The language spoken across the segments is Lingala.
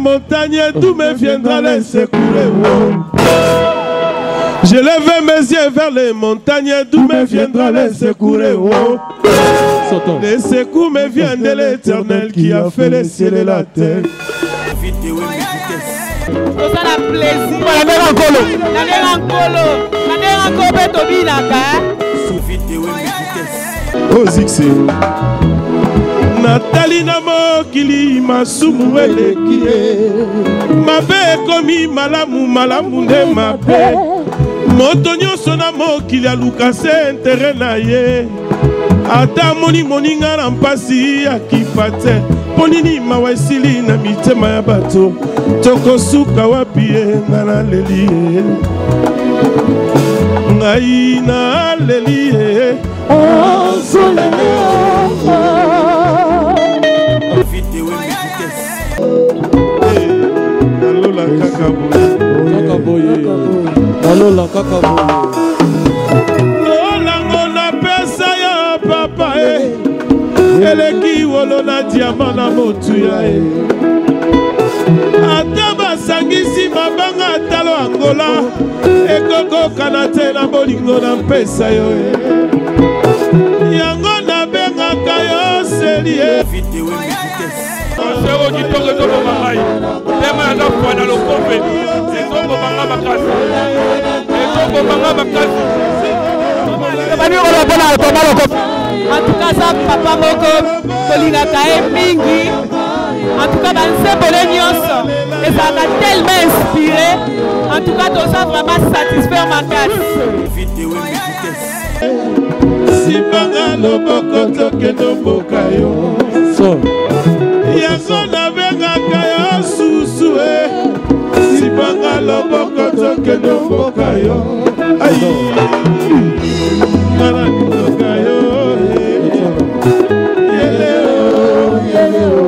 montagnes, d'où me viendra les secours. Je lève mes yeux vers les montagnes, d'où me viendra les secours. Les secours me viennent de l'Éternel qui a fait les cieux et la terre. Ça a plaisir. Nathalie Namokili masumu elekie mabe komi malamu malamu nde mabe moto nyonso na mokili aluka se intere na ye ata moni moninga na mpasi akifa te mpo nini mawa esili na mitema ya bato tokosuka wapi ye nga naleli ye ngai naleli ye Lolango na pesa ya papa eleki wolo na diama na motu ya ata basangisi mabanga talo Angola ekokokana te na bolingo na mpesa yo yango na bengaka yo selie Zéro qui toque de l'Omaï. Tema na kwa na lokofe. Ezongo banga bakasi. Ezongo banga bakasi. Bani on bona toma lokofe. En tout cas ça papa moko kolinga kae mingi. En tout cas dans symbole nyonso et ça m'a tellement inspiré. En tout cas tout ça vraiment satisfait ma casse. Si banga loboko toke no bokayo. So Yango na benga kayo susu si banga loboko toke no bokayo ayi nana bokayo yeleo yeleo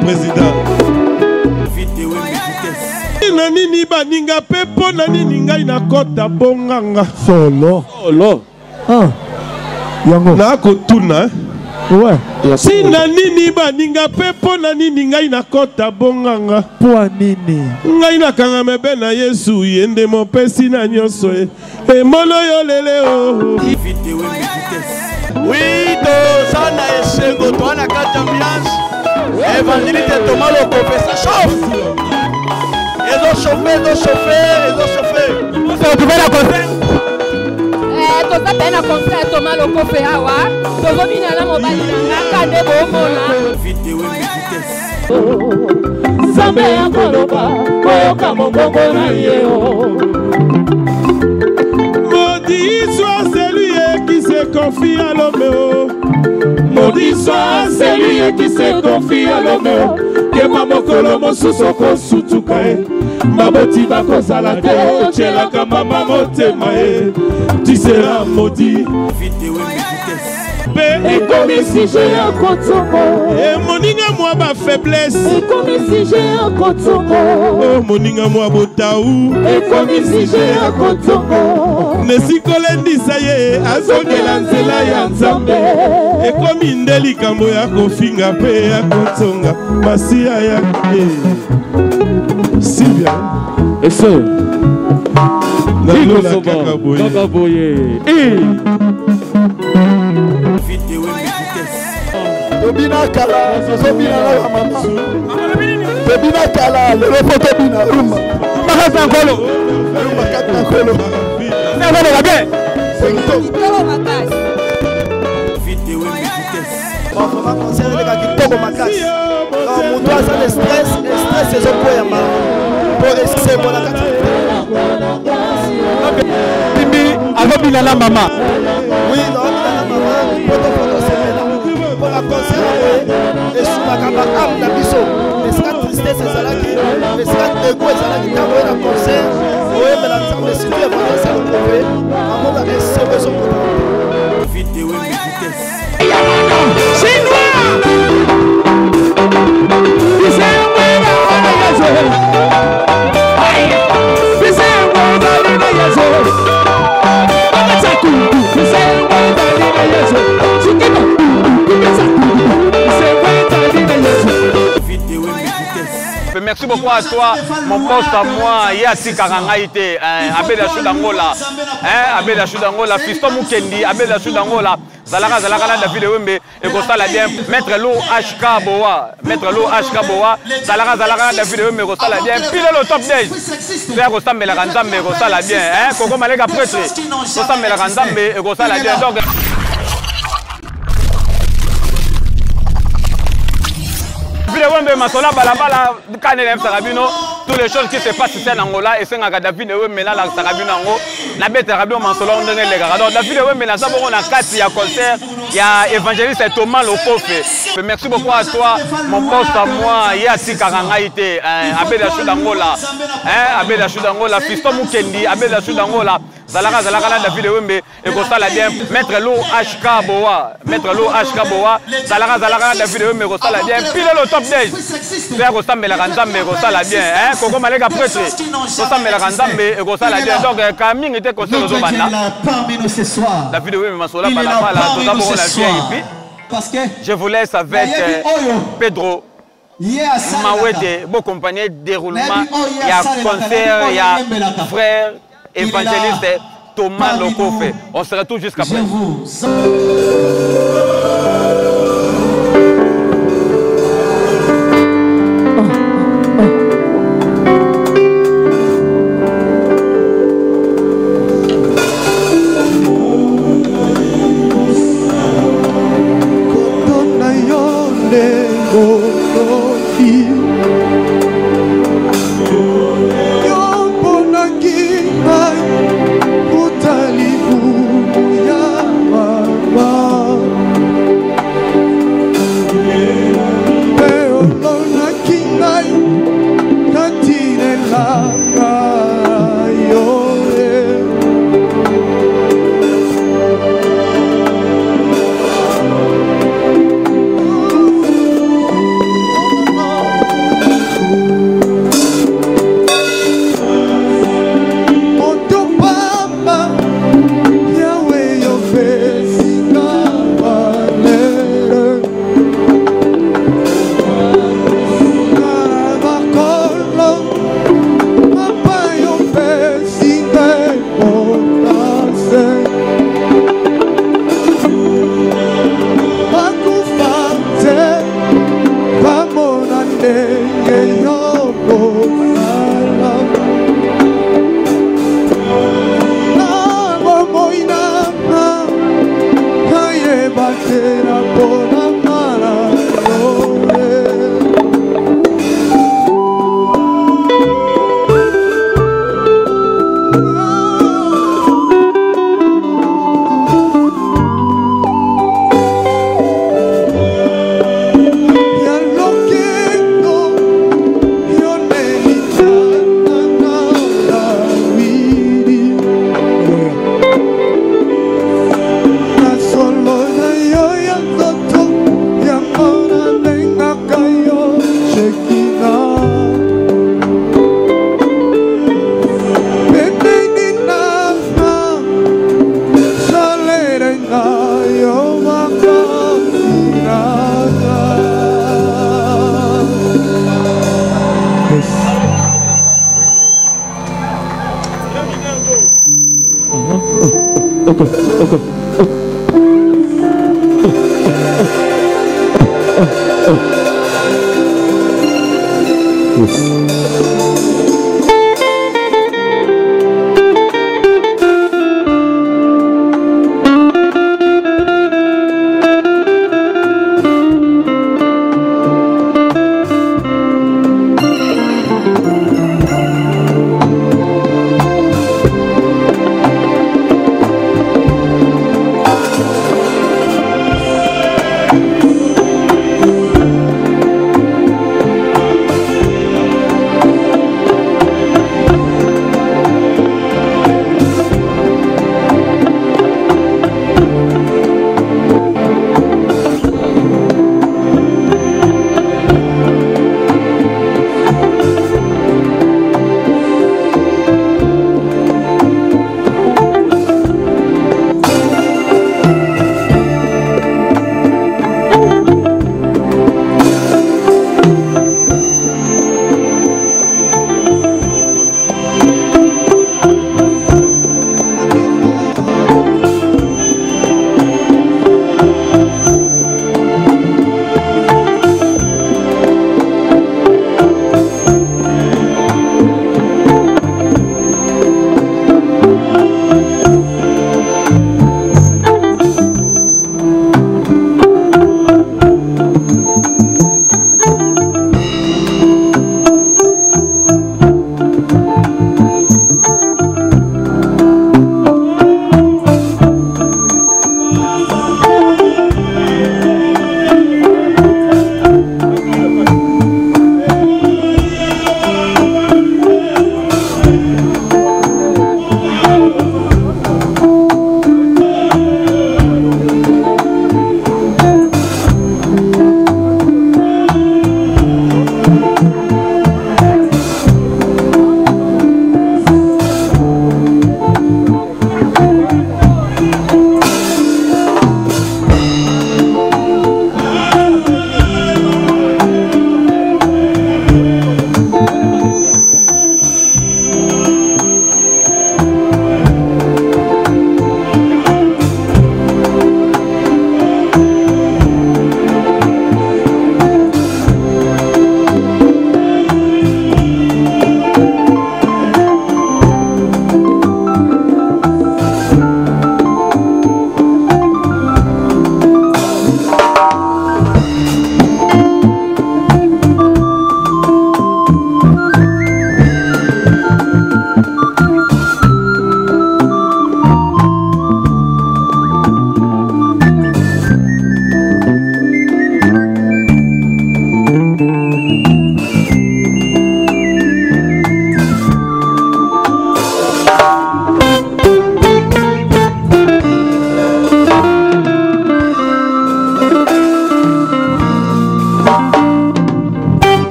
président nani baninga pepo nani ninga ina kota bonganga solo yango na kotuna ouais si nani baninga pepo nani ninga ina kota bonganga po nini ngai na kanga mebe na Yesu yende mopesi na nyonso e molo yo lele o Oui, to sana esengo to na kata ambiance. Evangeliste Thomas Lokofe, ça chauffe. Ils ont chauffé. Vous se retrouvez la concert? Tout ça peine à concert Thomas Lokofe awa. Tozo bina na mobali na kande bomona. Zambe ya koloba, koyoka mongongo na yeo. Maudit soit celui qui se confie à l'homme. Maudit soit celui qui se confie à l'homme. Que mamokolo mosusu kosutuka maboti bakozala te ochelaka mama motema tu seras maudit. Et comme si j'ai un kotongo. Et moninga moi ba faiblesse. Et comme si j'ai un kotongo. Oh moninga moi botaou. Et comme si j'ai un kotongo. Nesikolendi saye azongela nzela ya Nzambe. Et comme indeli kambo ya kofinga pe ya kotonga masia ya Sylvia. Et ça Nalola kakaboye. Tobina kala, tobina la mama. Tobina kala, le photo bina rumba. Magasin kolo. Rumba kata kolo. Na vale la bien. C'est Kitoko makasi. Bon, comment concert les gars kitoko makasi. Non, mon doigt ça le stress c'est ça pour yama. Pour essayer bon la kata. Bibi, avec bina la mama. Oui, non, la mama, photo c'est là. Pour la concert et sur la capa âme na biso. Et ça tristesse c'est là qui et ça égo c'est là qui t'a envoyé la concert. Oui, mais l'ensemble de situé voilà ça le trouver. Maman a essayé son côté. Vidéo vitesse. Chinois merci beaucoup à toi, mon poste à moi, Yati Karangaïté, Abel Choudangola, Abel Choudangola, Fiston Mukendi, Abel Choudangola, Zalaka David Wembe, et Gosala bien, Maître Lo HK Boa, Zalaka David Wembe, Gosala bien, pile le top 10. Frère Gosam Melaganzambe, Gosala bien, Koko Malega Prêtre, Gosam Melaganzambe, et Gosala bien. Donc, toutes les choses qui se passent ici en Angola et c'est un David Wemela la Sarabino Ango na bête Rabio Mansolon dans les gars. Donc David Wemela ça on a 4 il y a concert, il y a évangéliste Thomas Lokofe. Merci beaucoup à toi mon poste à moi Yati Karangaïté Abel Choudangola Abel Choudangola Fiston Mukendi Abel Choudangola Zalaka David Wembe et Gosala bien Maître Lo HK Boa Zalaka David Wembe Gosala bien pile le top 10. Frère Gosam Melaganzambe Gosala bien Koko Malega Prêtre Gosam Melaganzambe et Gosala bien. Donc Camille était conseiller aux Obana parmi nous ce soir. David Wembe Masola Balabala tout d'abord la VIP. Parce que je vous laisse avec Pedro Mawete, bon compagnie déroulement, il y a concert, il y a frère évangéliste Thomas Lokofe. On se retrouve jusqu'après.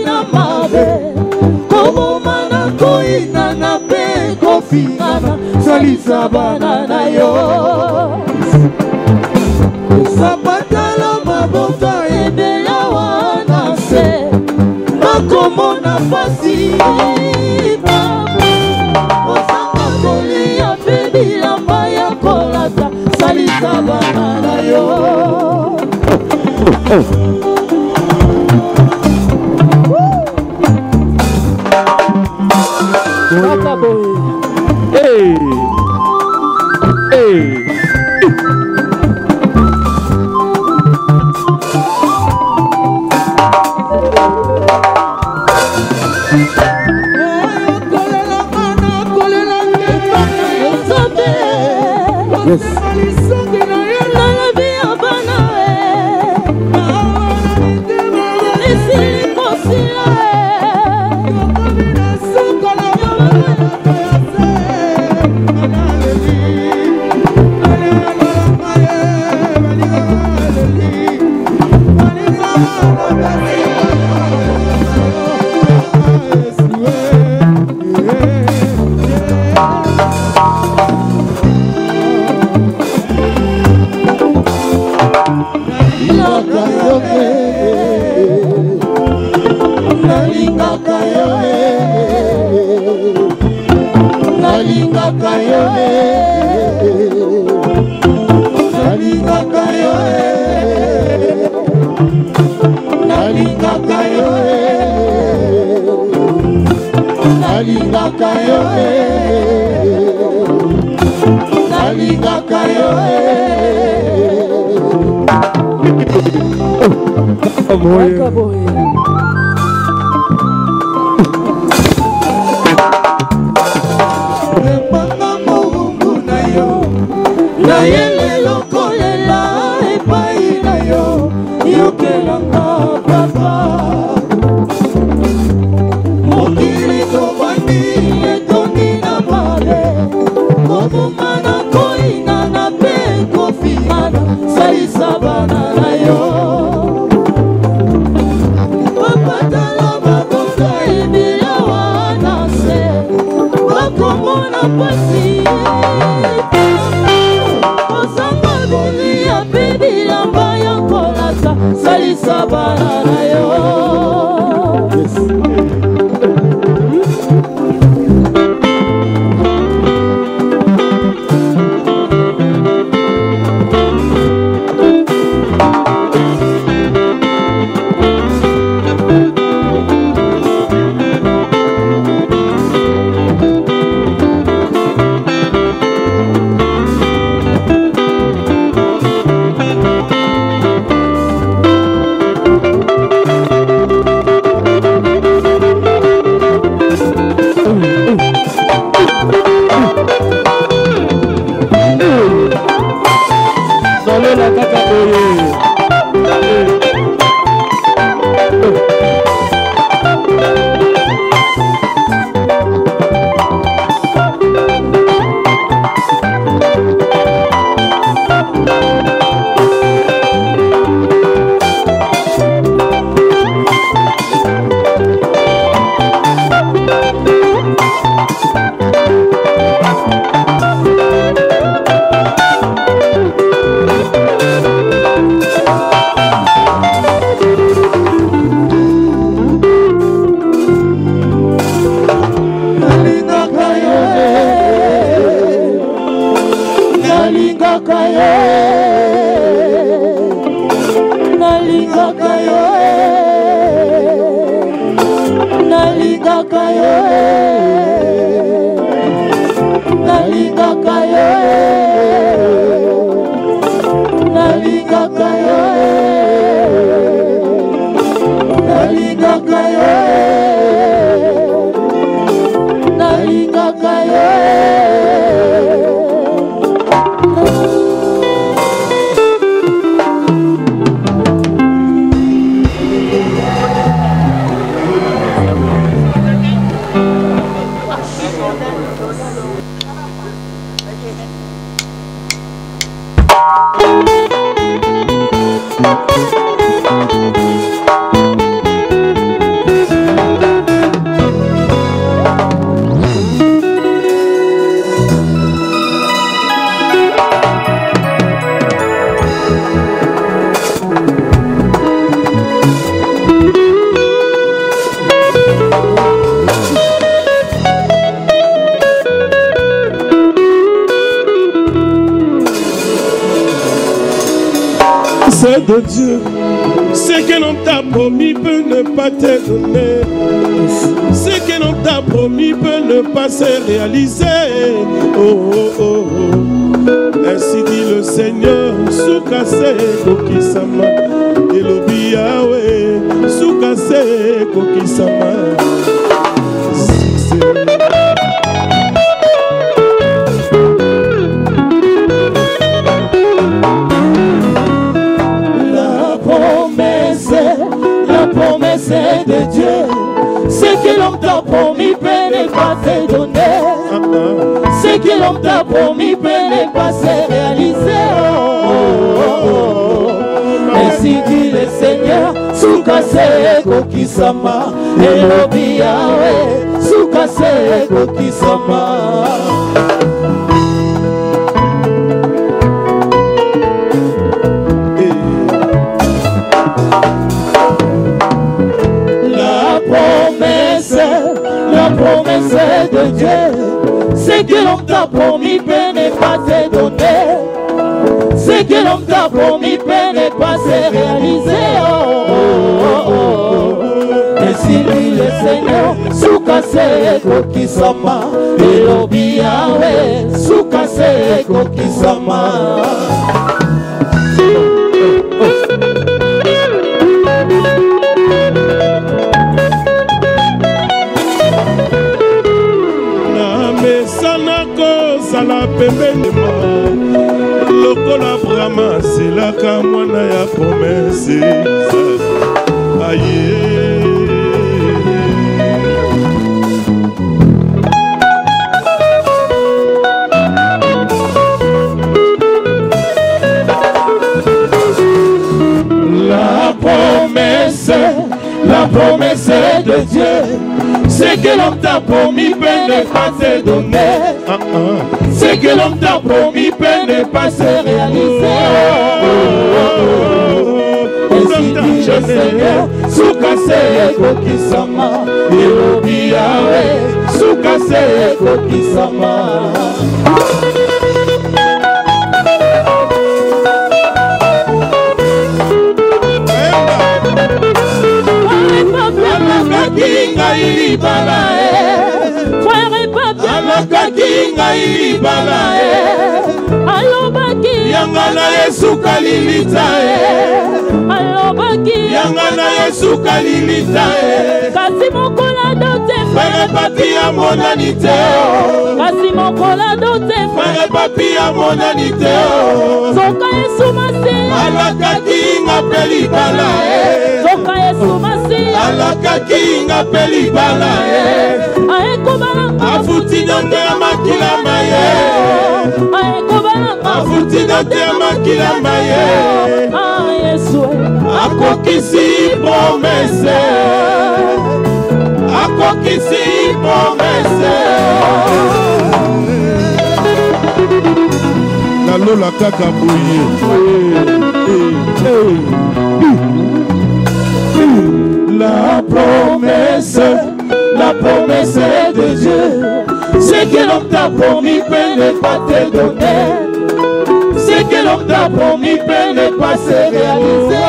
na mabe koboma na koina na pe kofingana salisa bana na yo sapatala mabota edela wana se nakomona pasi osanga kolia pe bilamba ya kolata salisa bana na yo Hey! Hey! de Dieu. Ce que l'on t'a promis peut ne pas te donner. Ce que l'on t'a promis peut ne pas se réaliser. Oh, oh, oh, oh. Ainsi dit le Seigneur, Soukase Kokisama. Elobi Yahweh, Soukase Kokisama. La promesse de Dieu, ce que l'on t'a promis peut ne pas te donner. Ce que l'on t'a promis peut ne pas se réaliser. Ainsi dit le Seigneur, Soukase Kokisama, Elobi Yahweh, Soukase Kokisama. La promesse de Dieu, ce que l'on t'a promis peut ne pas te donner. Ce que l'on t'a promis peut ne pas se réaliser. Ainsi dit le Seigneur, Soukase Kokisama, Elobi Yahweh, Soukase Kokisama. La pembeni lokola Brahma selaka mwana ya promesse aye. La promesse de Dieu, ce que l'on t'a promis peut ne pas te donner. Ce que l'on t'a promis peut ne pas se réaliser. Ainsi dit le Seigneur, Soukase Kokisama, Elobi Yahweh, Soukase Kokisama. Yangana Yesu kalilita Yangana Yesu kalilita kasi mokola dote Frère papi ya monanite kasi mokola dote Frère papi ya monanite Soka Yesu masi alakaki ngapeli bala Soka Yesu masi alakaki ngapeli bala afuti donde makila maye afuti donde makila maye Yesu akokisi promesse akokisi promesse nalola kaka boye la promesse de Dieu, ce que l'on t'a promis peut ne pas te donner. Ce que l'on t'a promis peut ne pas se réaliser.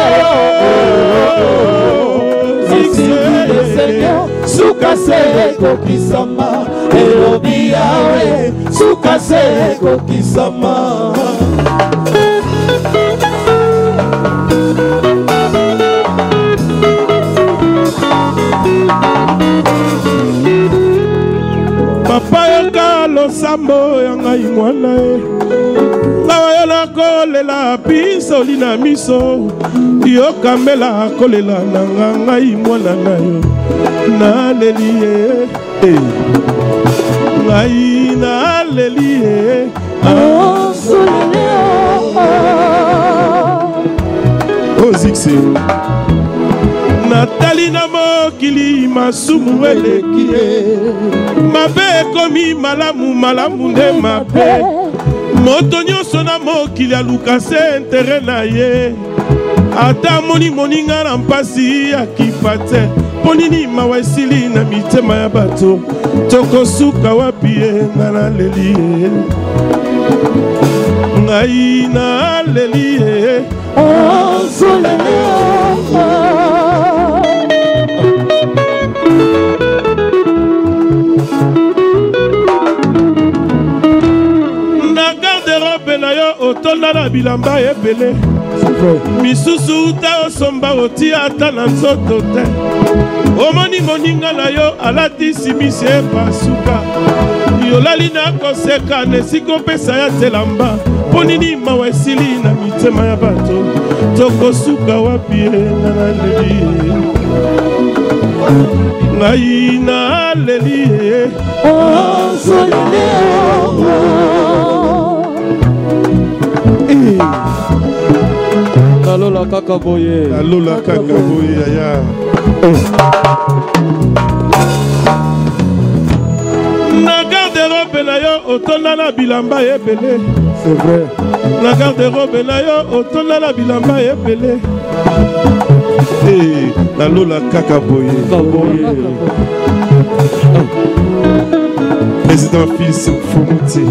Ainsi dit le Seigneur, Soukase Kokisama, Elobi Yahweh, Soukase Kokisama. Papa yoka losambo yangai mwana lawa yola kolela biso lina miso yoka mela kolela nanga ngai mwana na yo nalelie ngai nalelie ozikse natali na mokili masumu eleki mabe ekomi malamu malamu nde mabe moto nyonso na mokili aluka se intere na ye ata moni moninga na mpasi akipa te ponini mawa esili na mitema ya bato tokosuka wapi ye nga naleli ye ngai naleli ye na garde-robe na yo otonda na bilamba ebele misusu uta osomba otia ata na nzoto te omoni moninga na yo alati simisi epasuka yolali na koseka nesika opesa ya telamba mpo nini mawa esili na mitema ya bato tokosuka wapi ye nga naleli ye ngai naleli ye Nalola kaka boye. Nalola kaka boye aya. Na garde-robe na yo otonda na bilamba ebele. C'est vrai. Na garde-robe na yo otonda na bilamba ebele. Nalola kaka boye. Président Fils Fumuti.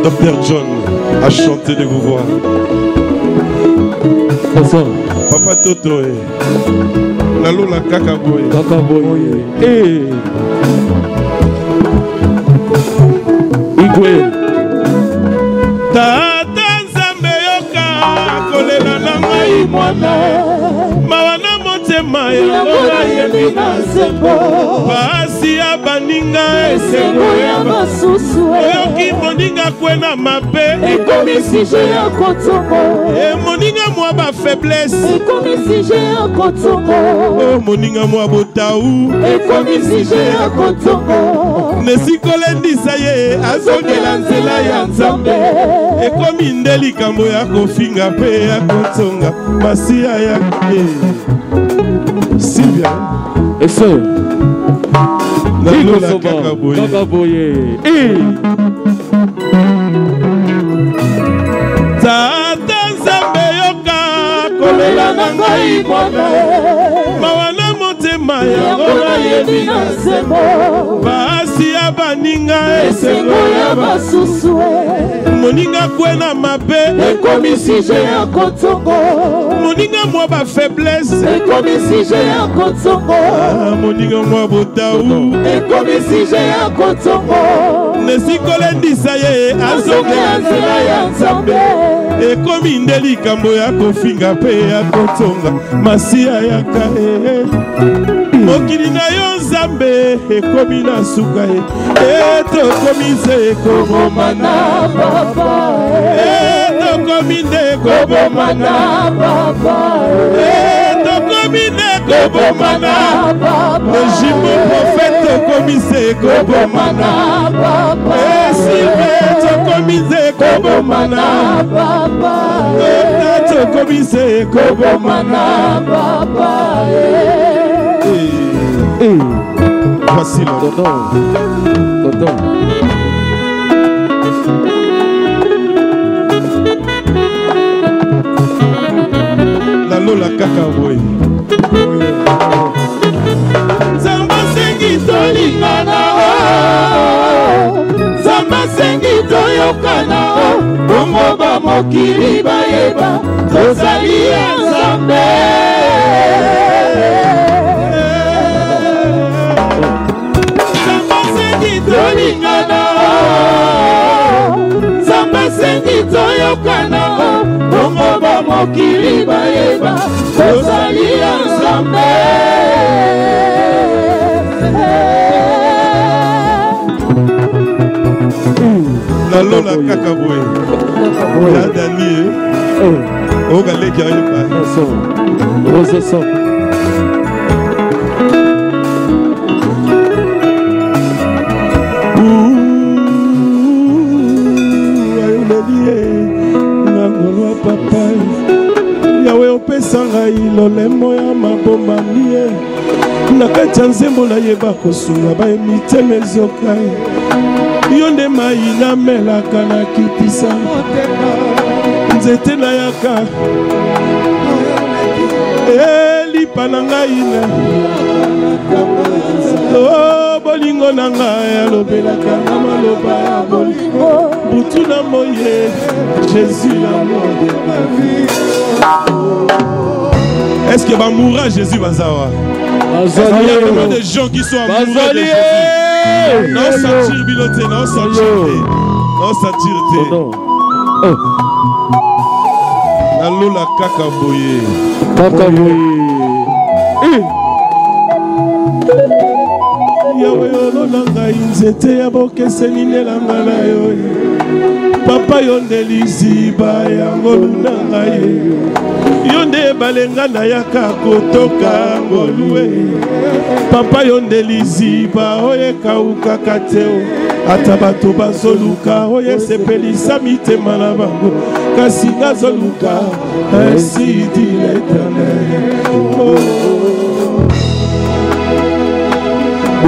Dr John a chanté de vous voir. Papa Toto Nalola Kakaboy. Kakaboy. Igwe. Tata Nzambe yoka kolela na ngai mwana. Mawana motema ya lola yebina sembo. Basi ya baninga esengo ya basusu. Oyoki moninga kwena mabe. Ekomisi je ya kotongo. Moninga mwa ba faiblesse. Ekomisi je ya kotongo. Moninga mwa botau. Ekomisi je ya kotongo. Nesikolendisa ye azongela nzela ya Nzambe. Ekomi nde likambo ya kofinga pe ya kotonga masiya ya Sylvia. Eso. Nalola Kakaboye. Kakaboye. Tata Nzambe yoka kolela na ngai mwana. Mawana motema ya ngola yebina sembo. Basi ya baninga esengo ya basusu. Moninga kwena mabe. Ekomisi je ya kotongo. Moninga mwa ba faiblesse. Ekomisi je ya kotongo. Moninga mwa botau. Ekomisi je ya kotongo. Nesikolendisa ye azongela nzela ya Nzambe. Ekomi nde likambo ya kofinga pe ya kotonga masiya ya kae. Mokili na yo Nzambe ekomi na suka ye. Tokomi ze kobomana papa. Tokomi nde kobomana papa. Tokomi nde kobomana papa. Jimo prophète tokomi ze kobomana papa. Sylve tokomi ze kobomana papa. Tokomi ze kobomana papa. Voici le Tonton. Nalola Kakaboy. Zamba sengi tolingana o. Zamba sengi toyokana o. Bongo ba mokili bayeba. Tozali ya Nzambe. Tolingana Zamba sengi toyokana bongo ba mokili bayeba tozali ya Nzambe. Nalola Kakaboy ya Dani ogaleki ayepa Rose so. Papa Yawe opesa ngai lolemo ya mabombami ye na kati ya nzembo nayeba kosunga bayemitema ezoka ye Yonde maina melaka na kitisa nzete na yaka lipa na ngai na bolingo na ngai alobelaka na maloba ya bolingo butu na moye Jésus l'amour de ma vie. Est-ce que Bamoura Jésus Bazawa? Il y a vraiment des gens qui sont amoureux de Jésus. Non, sentir biloté, non, sentir. Non, sentir. Allô la kakaboye. Kakaboye. Yawe ololanga inzete ya bokeseni nelanga na yo. Papa yonde liziba yango lunanga ye. Yonde balenga na yaka kotoka ngolue. Papa yonde liziba oye kauka kateo. Atabato bazoluka oye sepelisa mitema na bango. Kasi ngazoluka ainsi dit l'Éternel.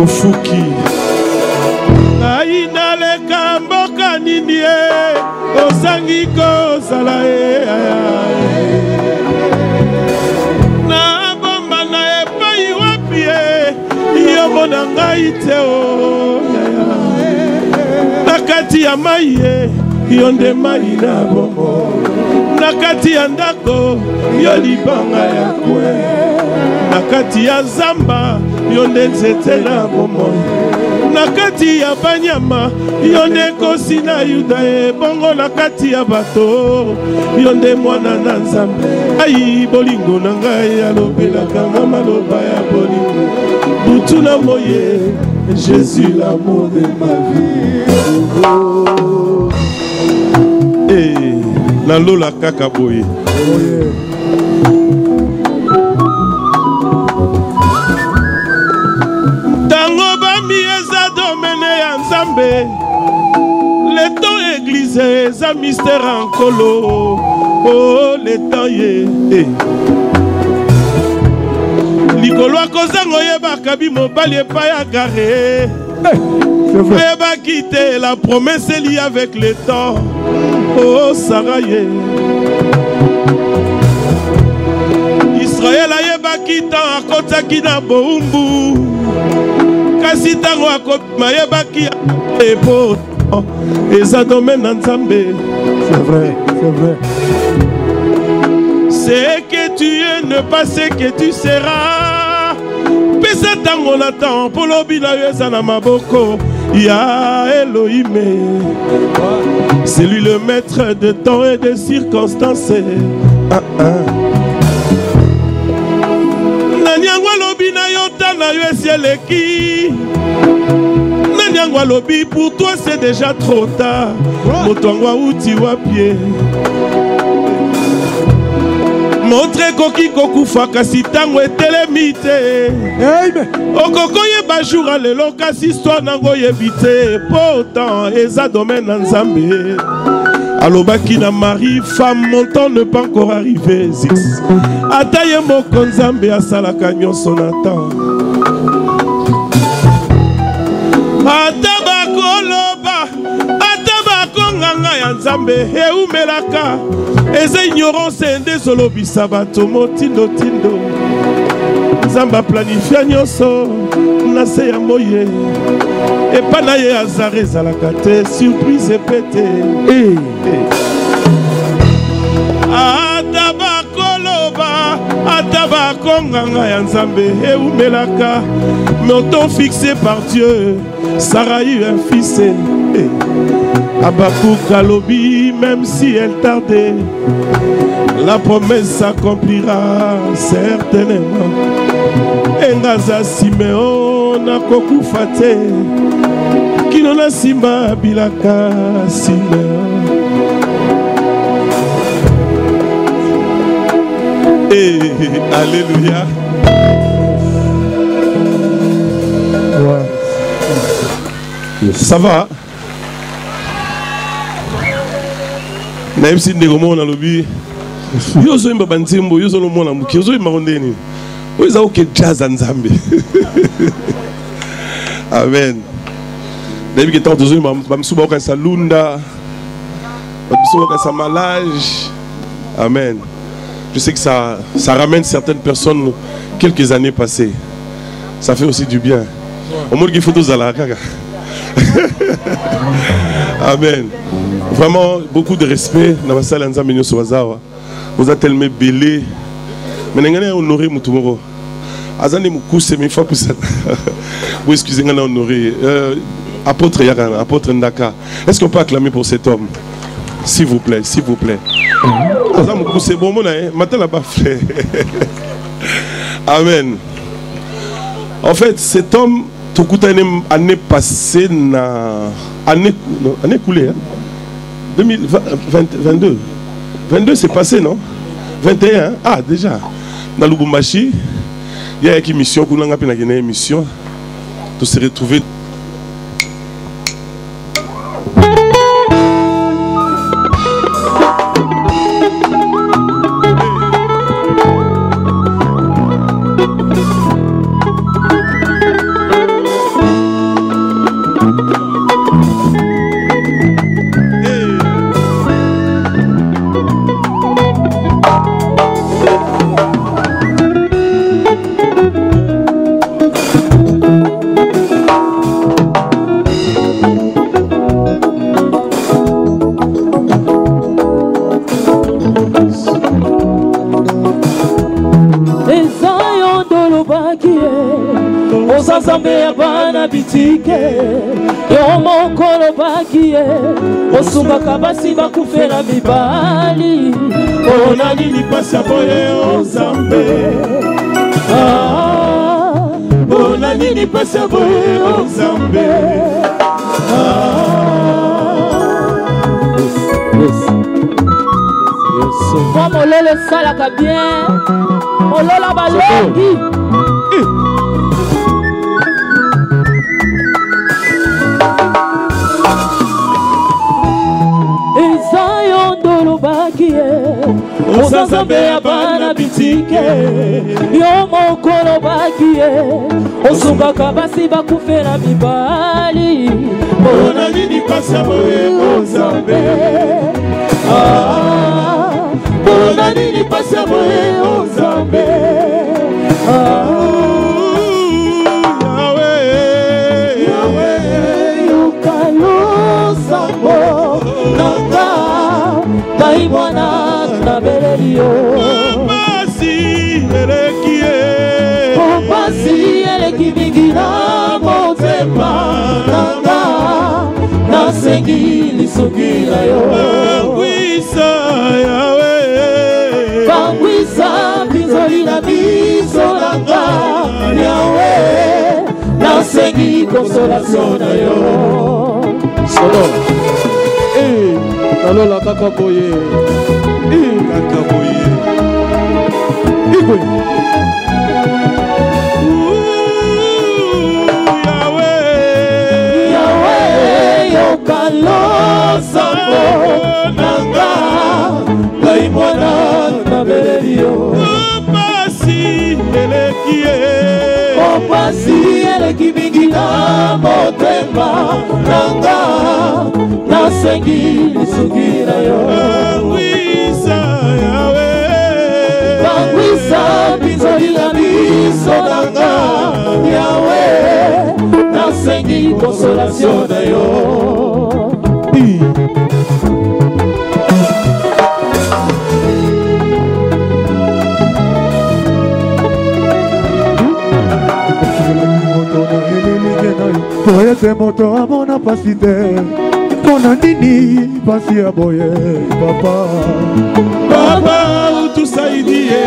Ofuki aina le kamboka nini osangi kozala na bomba na epai wapi yomona ngai te na kati ya mai yonde mai na bombo na kati ya ndako yo libanga ya kwe na kati ya zamba yonde nzete na bomoi na kati ya banyama yonde kosi na yuda bongo na kati ya bato yonde mwana na nzambe ai bolingo na ngai alobelaka nga maloba ya bolingo butu na moye Jésus l'amour de ma vie. Na lola kaka boye tango bami eza domene ya nzambe le temps église eza mystère ankolo oh le temps ye likolo akozango yebaka bimobali epai ya gare yebaki te la promesse est liée avec le temps. Oh Saraye Israël ayebaki tan akotaki na boumbu kasi tango akoma yebaki epo eza domaine na Nzambe. C'est vrai, c'est vrai. C'est que tu es ne pas ce que tu seras. Pesa tango na tan polobi na yo eza na maboko ya Elohim. C'est lui le maître de temps et de circonstances. Nanyangwa lobi na yota na yo esieleki. Nanyangwa lobi pour toi c'est déjà trop tard. Motongwa uti wa pied. Montre koki kokufa kasi tango etelemi te. Okokoye bajour alelo kasi histoire nango yebite. Pourtant eza domaine na Nzambe. Alobaki na Marie, femme, mon temps ne pas encore arrivé. Ataye moko Nzambe asalaka nyonso na temps. Atabakoloba, atabakonganga ya Nzambe eumelaka. Eza ignorance ende zolobi sabato motindo tindo. Nzamba planifia nyonso na se ya moye. Epa na ye azare ezalaka te surprise epete. Atabakoloba atabakonganga ya Nzambe eumelaka. Mon temps fixé par Dieu. Sarah eut un fils. Abakou Kalobi, même si elle tardait, la promesse s'accomplira certainement. Engaza Simeon na koku fate, kinona simba bilaka Simeon. Alléluia. Ouais. Ça va? Même si nous sommes dans le lobby, nous sommes dans le lobby, nous sommes dans le lobby, nous sommes dans le lobby, nous sommes dans le jazz en Zambie. Amen. David qui est en dessous, Bamsouba Okasa Lunda, Bamsouba Okasa Malage. Amen. Je sais que ça ramène certaines personnes quelques années passées. Ça fait aussi du bien. Au monde qui faut tous à la caga. Amen. Vraiment beaucoup de respect. Vous êtes tellement belé. Mais vous avez honoré Moutoumoro. Azani Moukousse, mais il faut que ça. Vous excusez-moi d'honorer. Apôtre Yagan, apôtre Ndaka. Est-ce qu'on peut acclamer pour cet homme? S'il vous plaît, s'il vous plaît. Azani Moukousse, bon, mon matin là-bas, frère. Amen. En fait, cet homme, tout une année passée, année coulée, hein? 2022. 22 c'est passé, non? 21, ah déjà. Dans Lubumbashi, il y a une mission, une mission, de se retrouver. Osumbaka basi bakufela mibali ona nini pasi boye ozambe ona nini pasi boye ozambe Comme ololo salaka bien olola balongi Ozazambe abana bitike yo mokolo bakie osungaka basi bakufela mibali bona nini pasa boye ozambe bona nini pasa boye ozambe Yahweh yukalosambo nanga baimwana Opasi eleki mingi na motema nanga nasengi lisuki na yo Bangwisa Yahweh Bangwisa pinzoli na biso nanga Yahweh nasengi consolation na yo Solo Nalola kaka boye Kakaboye. Yahweh yokalosambo nanga baimwana na belelio Opasi elekie Opasi eleki mingi na motema nanga nasengi lisuki na yo Bangwisa bizoli na biso nanga Yahweh nasengi consolation na yo Poete moto amona pasite Kona nini pasi ya boye papa Baba utusaidie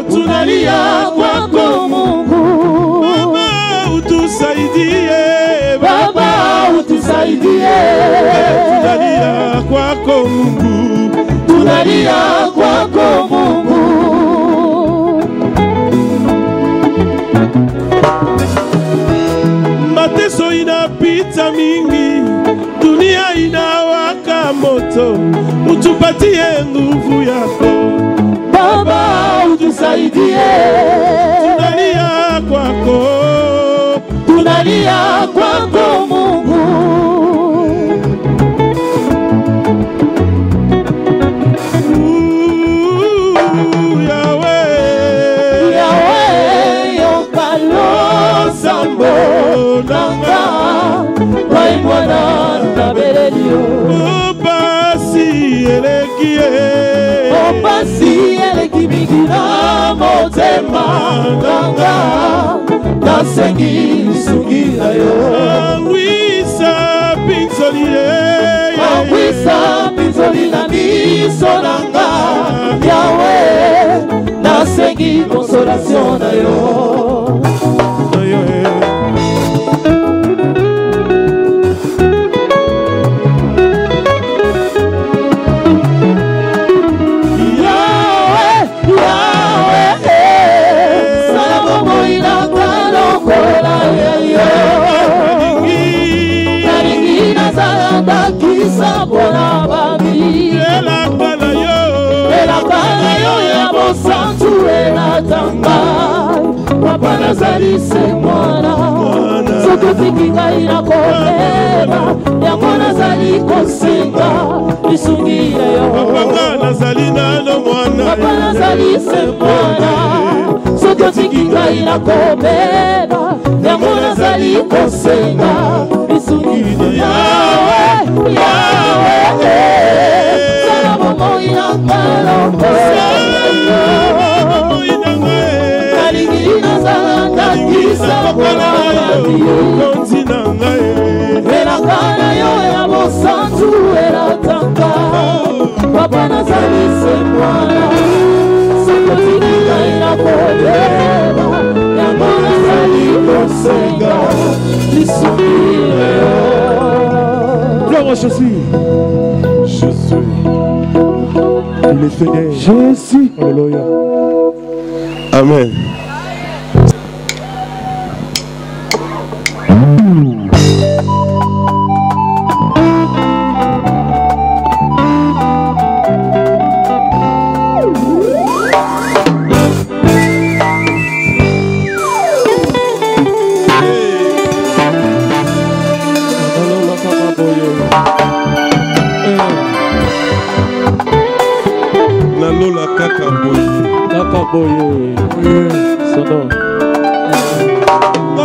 tunalia kwako Mungu Baba utusaidie Baba utusaidie tunalia kwako Mungu tunalia kwako Mungu mateso inapita mingi dunia inawaka moto utupatie nguvu yako Baba utusaidie tunalia kwako nalia kwako Mungu. Nanga Pai mwana nabelelio Opasi elekie Opasi eleki bigina motema Nanga Nasengi sungira yo Angwisa pinzoli na miso nanga Yahweh Nasengi consolation na yo Bona babi elakala yo ya bosantu elatanga papa nazali se mwana sokotiki ngai nakobeba yango nazali kosenga lisungile yo papa nazali se mwana sokotiki ngai nakobeba yango nazali kosenga lisungile Yahweh elakana yo ya bosantu elatanga papa nazali se mwana sokotiki ngai nakobeba yango nazali kosenga lisungile yo. Gloire à Jésus. Jésus. Il est Seigneur. Jésus. Alléluia. Amen.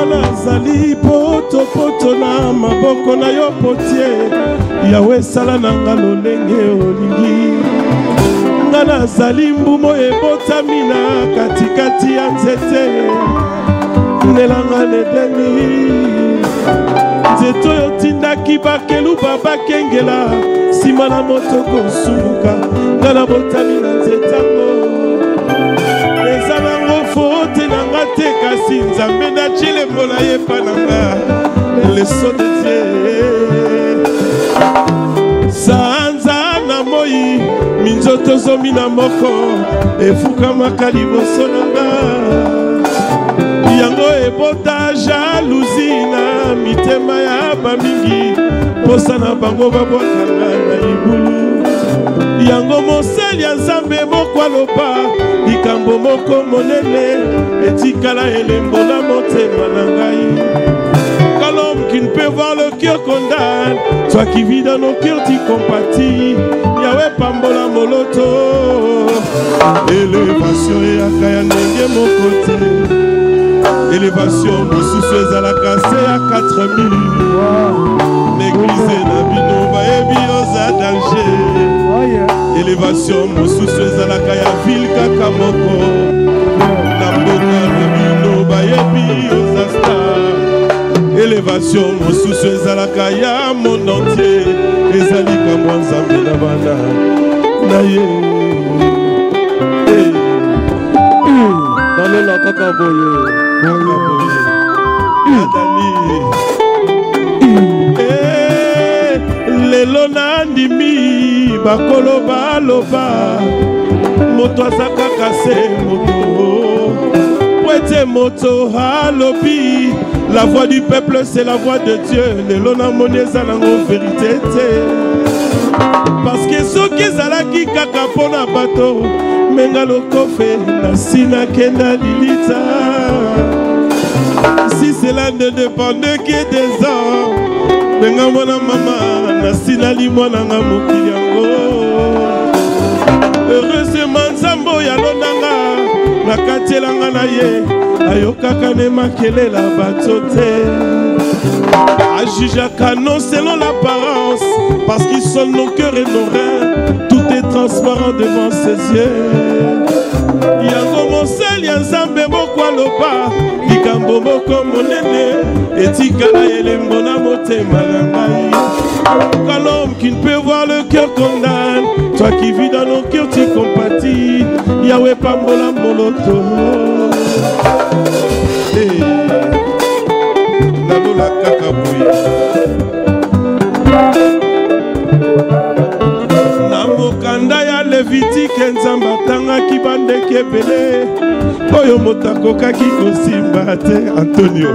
Nazali poto na maboko na yo potie Yahweh sala nanga lolenge olingi nga nazali mbumo ebotami na katikati ya nzete nelanga nedeni nzete oyo tindaki bakeluba bakengela nsima na moto kosuluka nga nabotami na nzete yango eza nango fote nanga te kasi nzambe nacilembola ye pa nanga leso de Dieu sanza na moi minzoto zomi na moko efukamaka liboso nanga yango ebota jalousie na mitema ya bamingi posa na bango babwakanga na libulu yango mosali ya nzambe moko aloba likambo moko monene etikala elembo na motema na ngai. L'homme qui ne peut voir le cœur condamne, toi qui vis dans nos cœurs tu compatis. Yahweh pambola moloto élévation et akaya ndenge mon côté élévation mosusu ezalaka se ya 4000 l'église na bino bayebi oza danger élévation mosusu ezalaka ya ville kaka moko na mboka na bino bayebi oza star élévation mosusu ezalaka ya monde entier ezali kamwa nzambe na bana na ye nalela kaka boye adani lelo nandimi bakolo baloba moto aza kaka se moto poete moto alobi la voix du peuple c'est la voix de Dieu lelo namoni eza nango vérité te parce que soki ezalaki kaka mpona bato menga lokofe nasina kenda lilita si cela ne dépendait que des hommes. Benga mwana mama nasinali mwananga mokili yango. Heureusement nzambo yalonanga nakatielanga na ye ayokaka ne makelela bato te. Ajugeaka non selon l'apparence parce qu'il sonne nos cœurs et nos reins. Tout est transparent devant ses yeux. Yango moseli ya nzambe moko aloba likambo moko monene etikala elembo na motema na ngai. Quand l'homme qui ne peut voir le cœur condamne, toi qui vis dans nos cœurs tu compatis. Yahweh pambola moloto. Nalola kakabuya na mokanda ya Levitique nzamba tangaki bandeke ebele oyo moto akokaki kosimba te. Antonio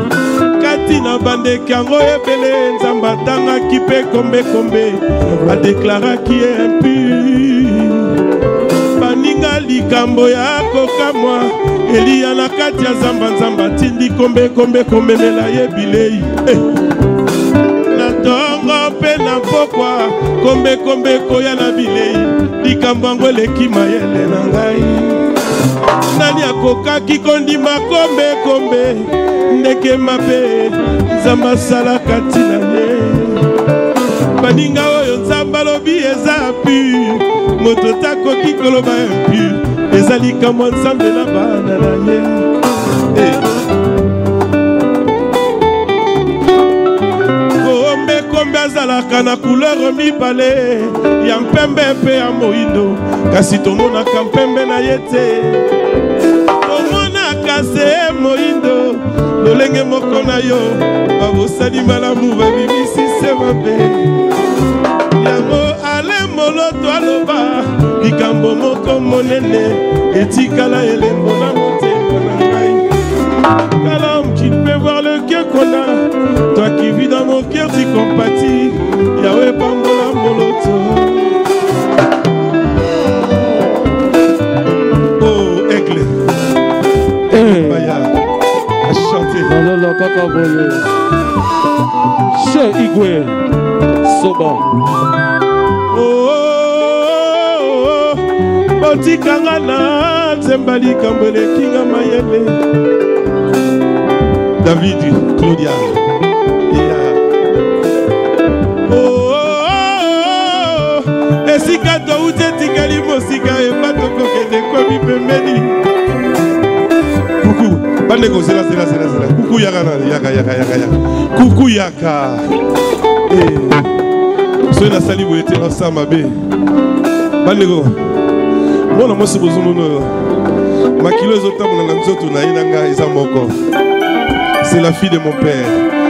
kati na bandeke yango ebele nzamba tangaki mpe kombekombe adeklaraki ye impur. Baninga likambo ya kokamwa Eliya na kati ya zamba tindi kombekombe komemela ye bilei. Na tongo mpe na pokwa kombekombe koya na bilei likambo yango eleki mayele na ngai. Nani akokaki kondima kombekombe ndeke mabe nzamba asalaka ntina ye. Baninga oyo nzamba alobi eza pur moto takoki koloba impur ezali kamwa nzambe na bana na ye. Kombe azalaka na couleur mibale ya mpembe mpe ya moindo kasi tomonaka mpembe na ye te. Tomonaka se moindo lolenge moko na yo babosani malamu babimisi se mabe. Yango ale moloto aloba likambo moko monene etikala elembo na motema na ngai. Car l'homme qui peut voir le cœur qu'on a, toi qui vis dans mon cœur tu compatis. Yahweh pambola moloto. Oh aigle Baya a chanté Nalola kakaboye Che Igwe Soba. Botikanga na nzemba likambo elekinga mayele. David Claudia esika touti etikali mosika ebato kokende komi pembeni. Kuku bandeko zela kuku yaka yaka kuku yaka soki nasali boye te osala mabe bandeko mwana mwasi bozomono makilo ezotambola na nzoto na ye na ngai eza moko. C'est la fille de mon père,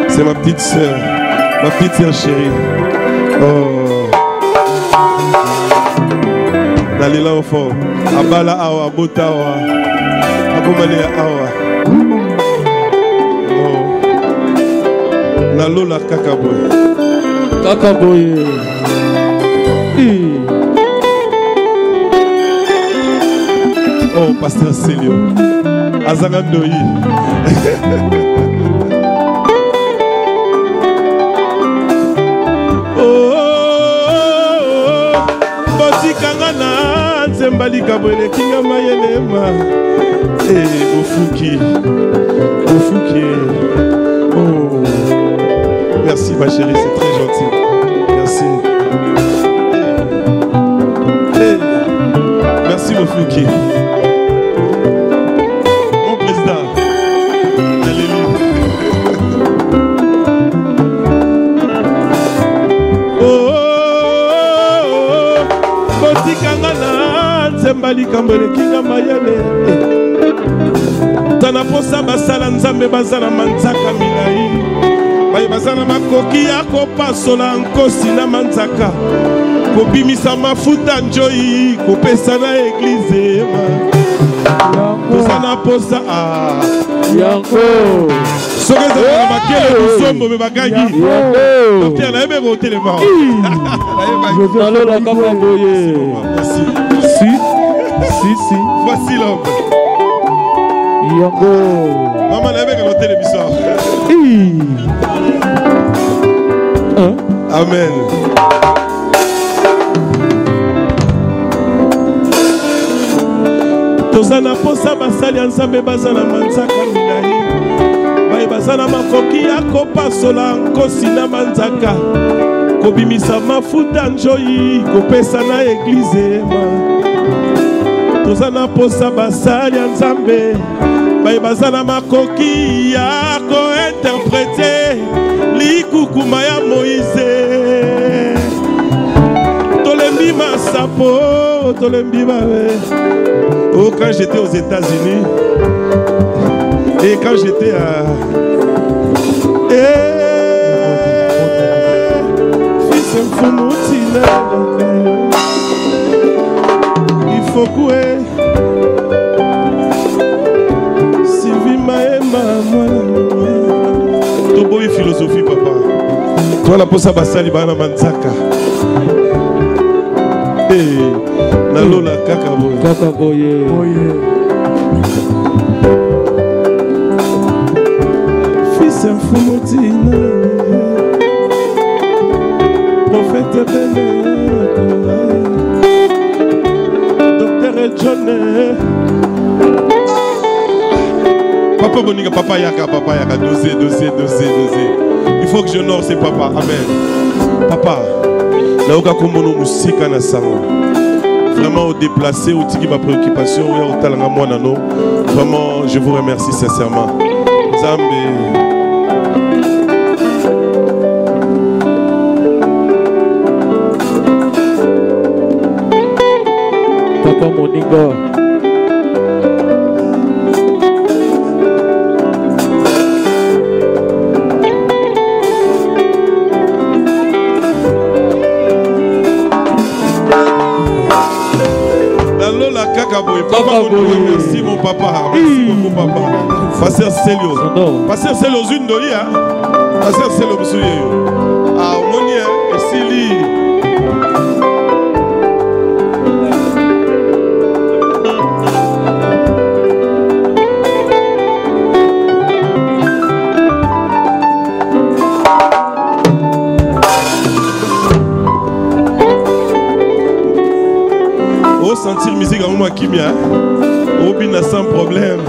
c'est ma petite sœur chérie. Oh, Nalela enfant, Abala awa, Botawa, Abomalea awa. Oh, Nalola kakaboy. Kakaboy. Oh, Pasteur Célio, Azangandoyi. Botikanga na nzemba likambo elekinga mayelema. Bofuki. Oh, merci ma chérie, c'est très gentil. Merci. Merci Bofuki. Mon président. Nzemba likambo elekinga mayele. Tana posa basala nzambe bazala manzaka milai. Baye bazala makoki ya kopasola nkosi na manzaka. Kobimisa mafuta njoi kopesa na eglize. Tozana posa yango. Soki ezala makele kusombo me bakangi. Docteur na yebe kotelema. Nalola kakaboye. Merci. Si. Voici l'homme. Yongo. Maman n'a pas noté l'émission. Amen. Tozana posa basali ensemble bazana manzaka milai. Bazana makoki ya kopasola nkosi na manzaka. Kobimisa mafuta njoyi kopesa na eglize ma. Tozana posa basali ensemble. Bazana makoki ya ko-interpréter likukuma ya Moïse. Tolembi masapo, tolembi bawe. Oh, quand j'étais aux États-Unis et quand j'étais à fils Mfumutina, il faut couer Sylvie Maema, Tobo et philosophie, papa. Toi, la posa basali bana manzaka. Nalola kakaboye. Kakaboye. Fils Mfumutina, prophète Bene, docteur John. Papa Boninga, papa yaka, dossier. Il faut que j'honore ces papas. Amen. Papa, naoka komono musika na sango. Vraiment au déplacé, au tiki ma préoccupation, au talanga moi nano. Vraiment, je vous remercie sincèrement. Zambé. Papa Moninga. Merci mon papa, merci beaucoup papa. Pasteur Célio. Pasteur Célio Zundoli, hein? Pasteur Célio Msouye. Ah, Monia, et Sili. Sentir musique à moi qui vient, au bina sans problème.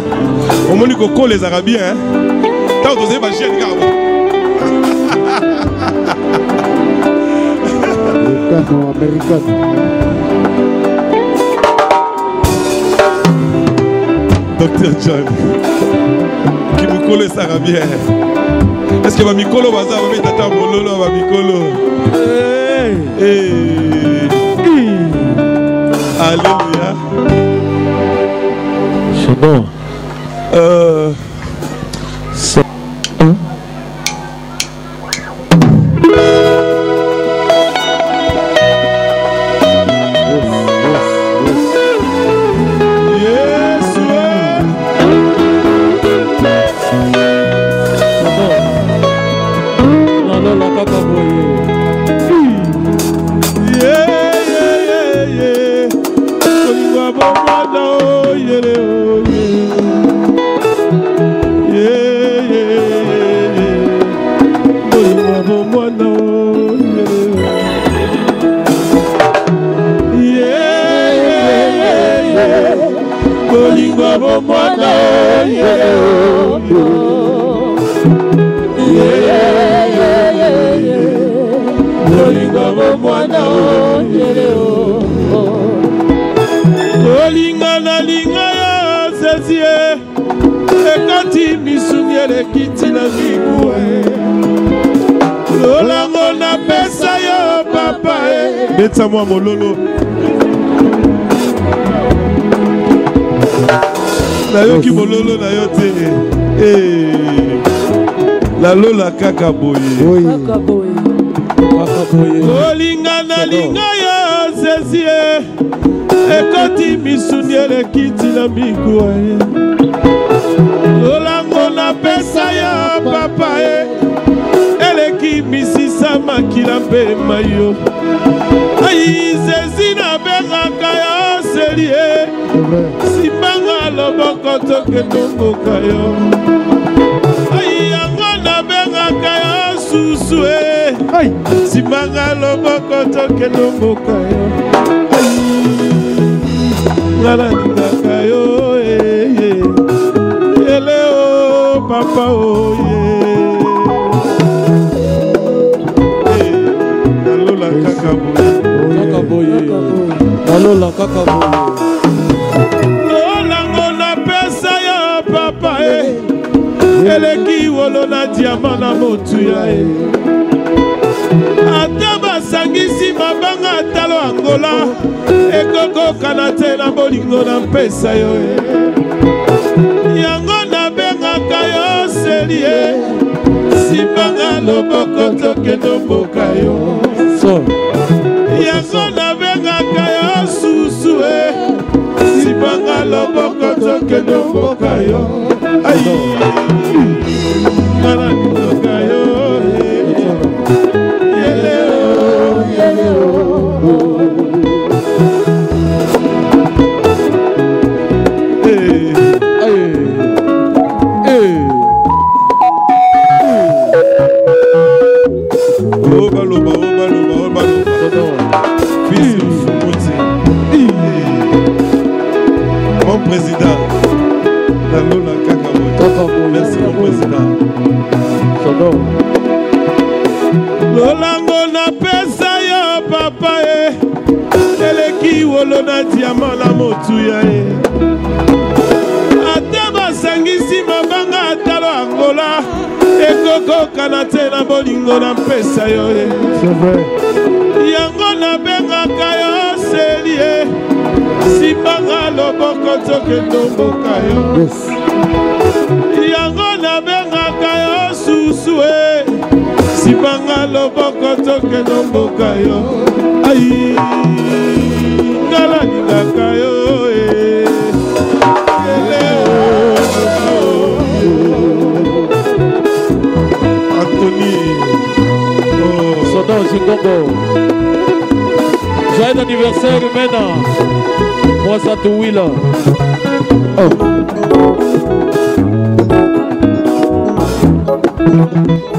Au moins coco les Arabiens, tant que vous avez bâché le gars. Américain. Docteur John, qui me colle les Arabiens. Est-ce que ma micolo va ça, ma tata bololo, ma micolo. Alléluia. Chabon. C'est moi mololo. Na yo ki mololo na yo te. La lola kakaboye. Kakaboye. Olinga na linga yo sesie. Ekoti misuniele kiti na mikuaye. Lolango na pesa ya papa eleki misisa makila mpe mayo. Ayi zezina bengaka yo selie. Simanga loboko loboko tokende mboka yo. Yango nabengaka yo susu simanga loboko tokende mboka yo. Nga nalingaka yo ele o papa oye. Nalola kaka boye. Nalola kaka boye. Lolango na pesa yo papa eleki wolo na diama na motuya ata basangisi mabanga talo Angola ekokokana te na bolingo na mpesa yo yango nabengaka yo selie sibanga loboko tokende mboka yo yango nabengaka yo susu sibanga loboko tokende mboka yo nana mboka yo Mon président, merci mon président. Lolango na pesa yo papa eleki wolo na diama na motuya ata basangisi mabanga talo Angola ekokokana te na bolingo na mpesa yo yango nabengaka yo selie sibanga loboko tokende mboka yo yango nabengaka yo susu sibanga loboko tokende mboka yo ngala lingaka yo Anthony Sodan Jingongo. Joyeux anniversaire maintenant. Moi ça tout oui là.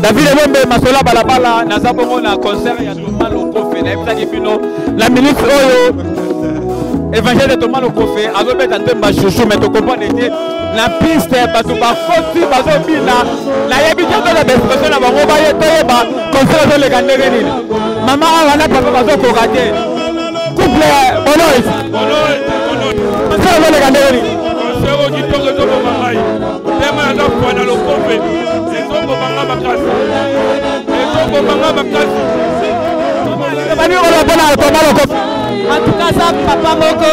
David Wembe Masola Balabala naza bongo na concert ya Thomas Lokofe na ebisaki bino la ministre oyo évangile de Thomas Lokofe azobeta ntemba chouchou mais tokopone te na piste bato bafoti bazobina nayebi te toza baexpression na bango baye toyeba concert azoleka ndenge nini mama awa na papa bazokoka te couple Bonois concert azoleka ndenge nini concert oyo kitoko ezoboma ngai tema yaza fwana Lokofe ezobomanga makasi En tout cas, ça, papa moko,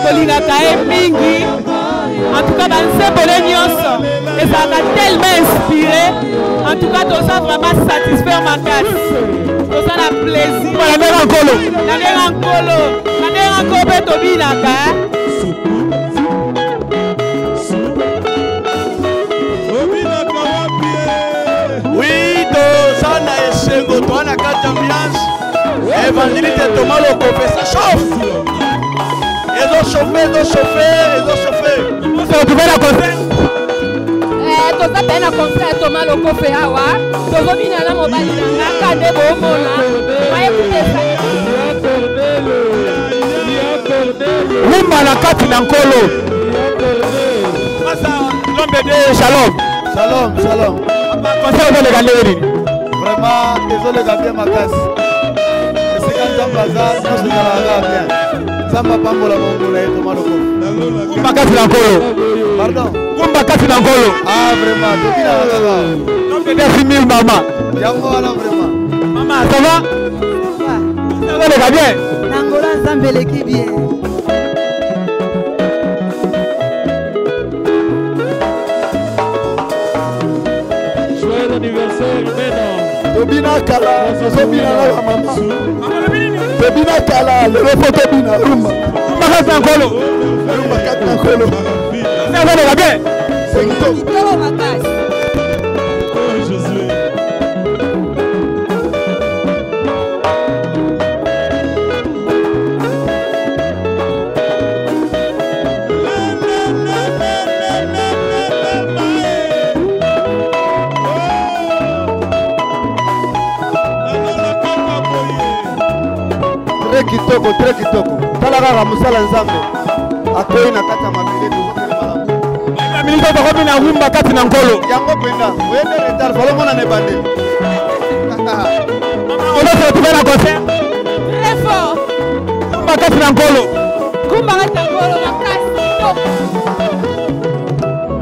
tolingaka mingi. En tout cas, dans ce bonheur, et ça m'a tellement inspiré. En tout cas, tout ça vraiment satisfait ma casse. Tout ça a plaisir. La mère en colo. La mère en colo, tobinaka. Oui, tout ça n'a essayé de toi la carte d'ambiance. Évangéliste Thomas Lokofe, ça chauffe. Ils ont chauffé. Ça tu fais la concert? Tout ça fait la concert Thomas Lokofe awa. Tout ça vient là mobile na kande bomona. Va écouter ça. Lumba na kati na nkolo. Masa l'homme de Shalom. Shalom. Concert de la galerie. Vraiment, désolé Gabriel Makas. Samba Pambola Mongola et Thomas Lokofe. Pardon. Ah vraiment, Tobina Gaga. Non mais merci mille maman. Yango ala vraiment. Maman, ça va? Ça va les gars bien? Nangola Zambele qui bien. Joyeux anniversaire maintenant. Tobina Kala, Tobina la maman. Tobina Kala, le refo Tobina Rumba. Maman Sankolo. Rumba Katankolo. Ça va les gars bien? C'est une top. Très kitoko, très kitoko. Talaka musala nzambe. Akoyi na kata mabele tozokele malamu. Milito bakomi na rumba kati na nkolo. Yango penga, oyende retard, falo mona ne bande. On va se retrouver à la concert. Très fort. Rumba kati na nkolo. Rumba kati na nkolo makasi.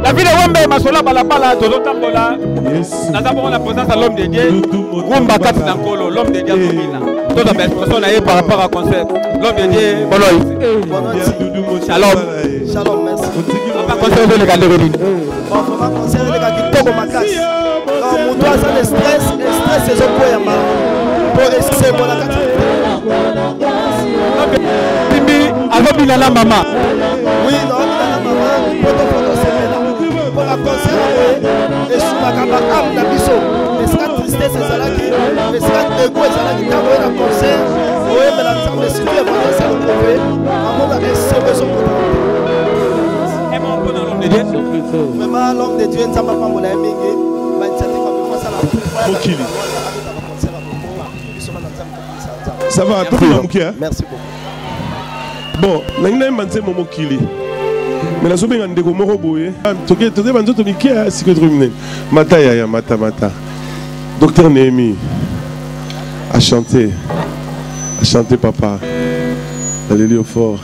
La ville de Wembe, Masola, Balabala, Tozotambola. Nous avons la présence à l'homme de Dieu. Rumba kati na nkolo, l'homme de Dieu Komina. Toute la personne a par rapport au concert. L'homme de Dieu, Boloïs. Shalom. Shalom, merci. On va conserver les gars de Bénin. On va conserver les gars qui tombent ma casse. Quand mon doigt ça le stress, c'est ce point yama. Pour essayer mon la carte. Timbi, avec Bilala Mama. Oui, non, Bilala Mama, photo c'est là. Pour la concert, et sous ma capa, âme d'abisso. Et c'est la tristesse, c'est là qui. Et c'est la dégoût, c'est là qui t'a envoyé la concert. Oui, mais l'ensemble des situés, voilà, c'est le mauvais. À mon avis, c'est besoin pour toi. Vraiment, l'homme de Dieu, ne s'en va pas mon ami. Mokili. Ça va, tout le monde. Merci beaucoup. Bon, nangina manze momokili. Mais la sobe ngande ko moko boye. Toke toke banzo to mikia sikotrimine. Mata ya mata. Docteur Néhémie a chanté papa. Alléluia fort.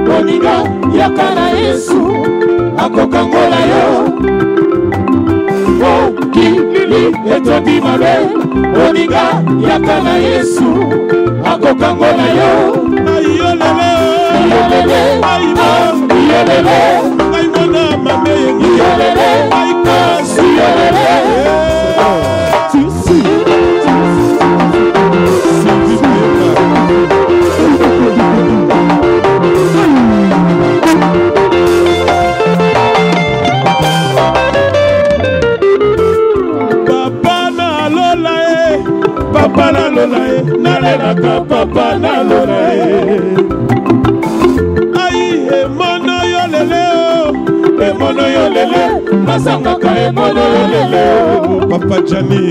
Moninga yakana Yesu akokangola yo Mokili etondi mabe Moninga yakana Yesu akokangola yo Ayolele Aimona mame Ayolele Papa na lola nalelaka papa na lola ai emono yo lele masangaka emono yo lele papa Jani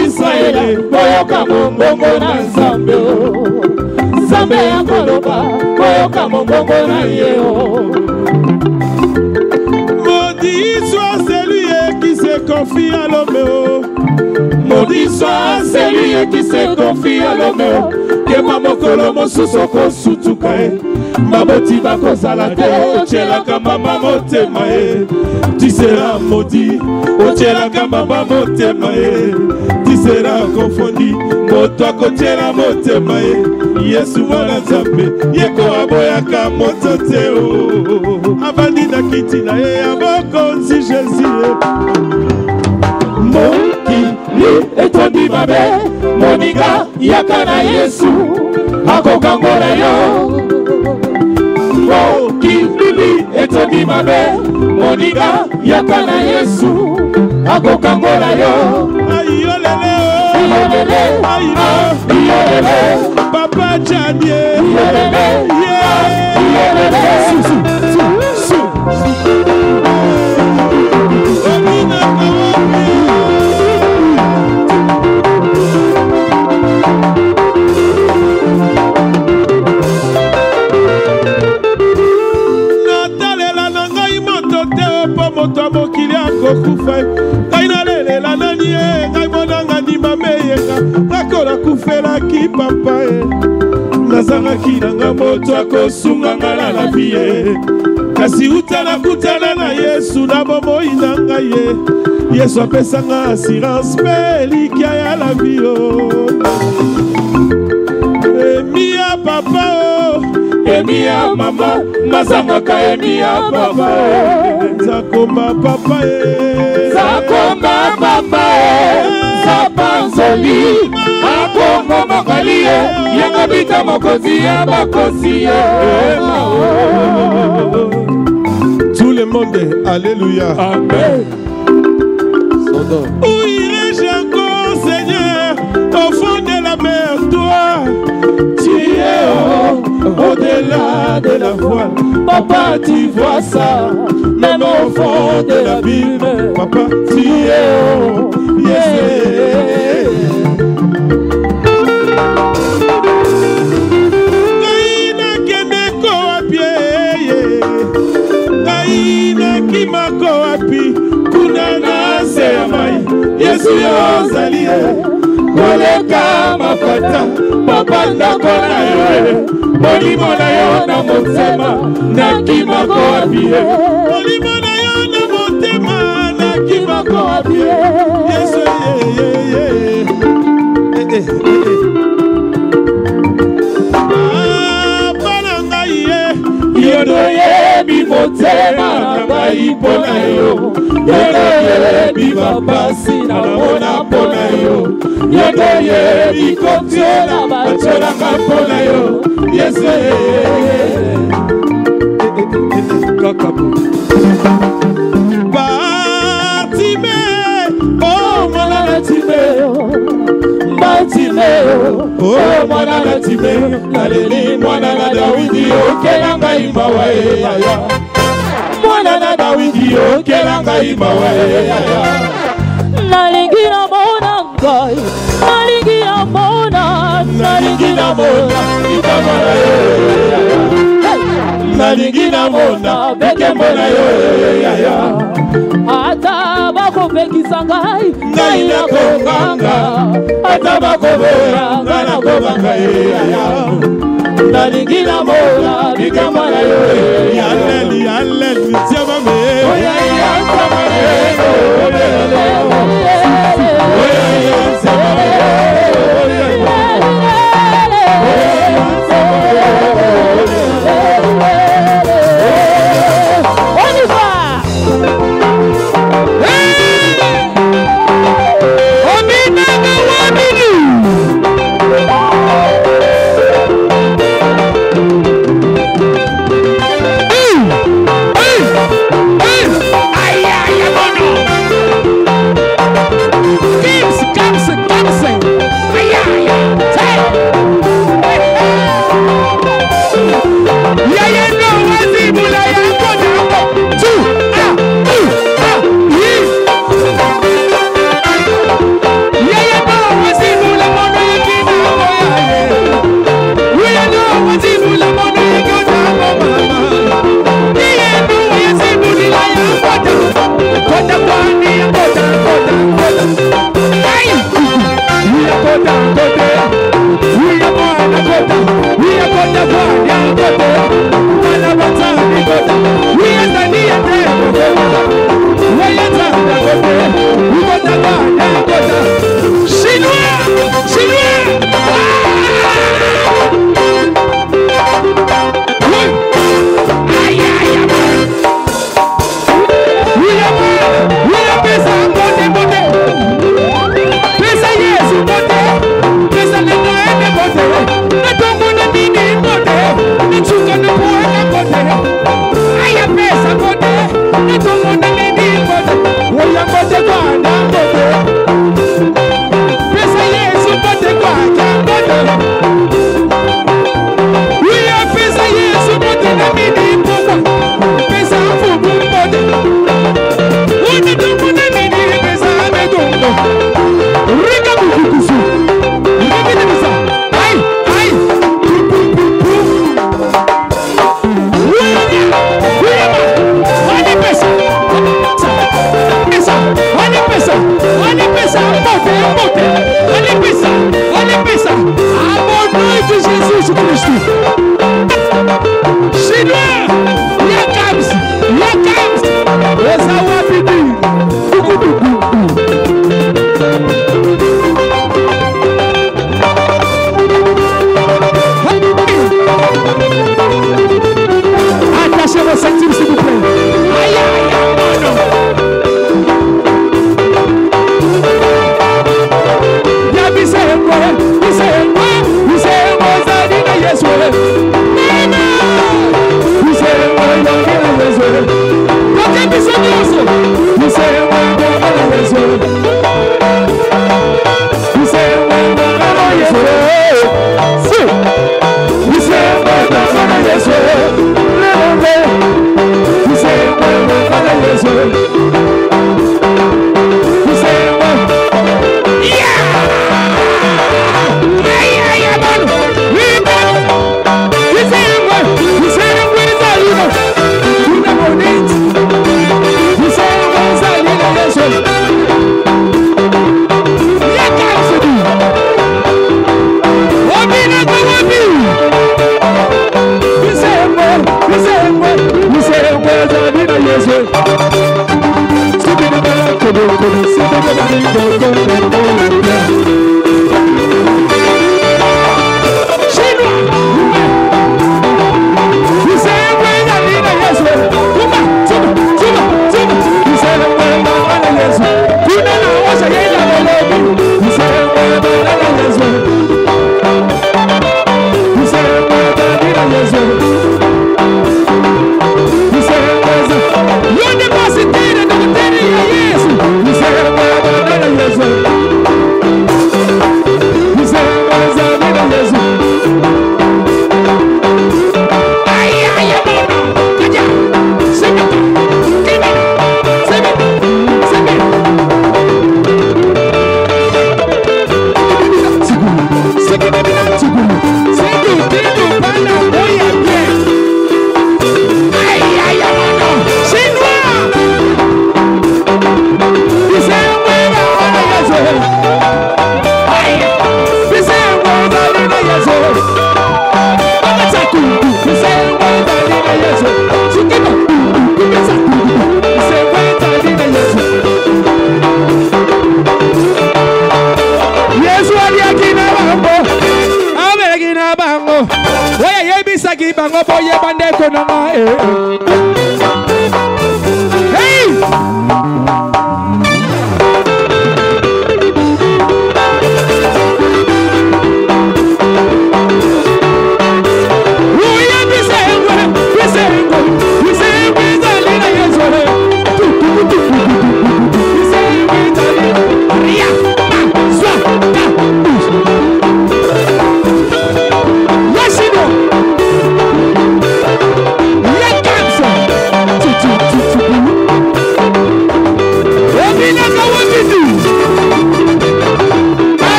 Israel boyoka mongongo na Nzambe Nzambe ya koloba boyoka mongongo na ye Maudit soit celui qui se confie à l'homme. Maudit soit celui qui se confie à l'homme. Que mamokolo mosusoko sutukae. Maboti bakozala te. Ochelaka mama motemae. Tu seras maudit. Ochelaka mama motemae. Tu seras confondu. Moto kochela motemae. Yesu mwana Nzambe. Yeko aboyaka mototeo. Avandi na kiti na ye abokonzi Jésus. Mokili etondi mabe Moninga yakana Yesu akokangola yo Mokili etondi mabe Moninga yakana Yesu akokangola yo Ayolele Papa Jani natalela na ngai moto te po moto mokili akokufa ngai nalela nani ye ngai monanga ndima meyenga nakola kufelaki papa ye nazalaki nanga moto akosunga ngala na vie kasi utana kutana na Yesu na bomoi na ngai ye Yesu apesanga assurance mpe likia ya la vie Emia papa Emia mama mazangaka Emia papa Nzako Zakomba papa Zakomba papa Zapanzoli Akongo mokali Yenga bita mokozi ya bakosi Tout le monde, alléluia. Amen. Où irai-je encore, Seigneur, au fond de la mer, toi, tu es au-delà de la voile. Papa, tu vois ça, même au fond de l'abîme. Papa, tu es Kimako api kunana seamai Yesu yozali koleka mapata papa ndako na yo molimo na yo na motema na kimako api molimo na yo na motema na kimako api Yesu yodoyebi motema na ngai mpona yo yodoyebi bapasi na mona mpona yo yodoyebi kotiola batiolanga mpona yo Yesu kakabo Batime oh mwana na Timeo Batimeo oh mwana na Timeo naleli mwana na Dawidi okela ngai mawa yaya mwana na Dawidi okela ngai mawa yaya nalingi na mona ngai nalingi na mona itamara yaya nalingi na mona bekembo na yo yaya ata bakopekisa ngai ngai nakonganga ata bakoboya ngai nakobanga yaya nalingi na mona bikambo na yo yaleli yaleli tiamame oya yantamane oya yantamane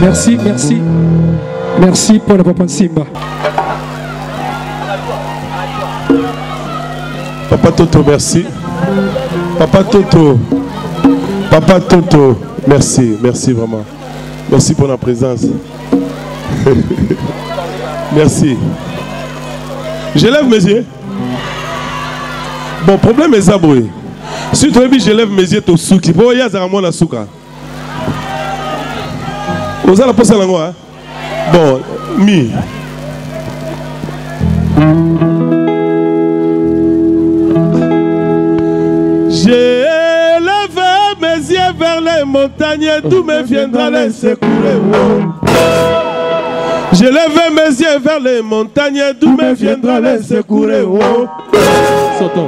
Merci, merci. Merci pour le papa Simba. Papa Toto, merci. Papa Toto. Papa Toto, merci, merci vraiment. Merci pour la présence. Merci. Je lève mes yeux. Bon, problème est zaboué. Si tu as vu, je lève mes yeux au souki. Pour y avoir la souka. Vous allez passer la loi. Bon, mi. J'ai levé mes yeux vers les montagnes, d'où me viendra les secours. J'ai levé mes yeux vers les montagnes, d'où me viendra les secours.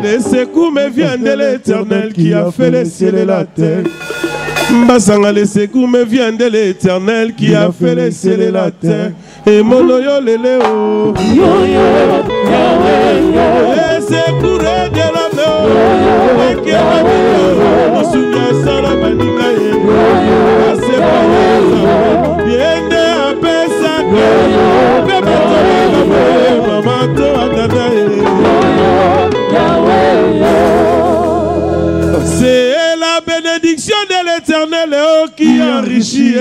Les secours me viennent de l'Éternel qui a fait les cieux et la terre. Mbasanga, les secours me viennent de l'Éternel qui a fait les cieux et la terre. Et mon oyo leleo. Les secours de la mer. C'est la bénédiction de l'Éternel qui enrichit.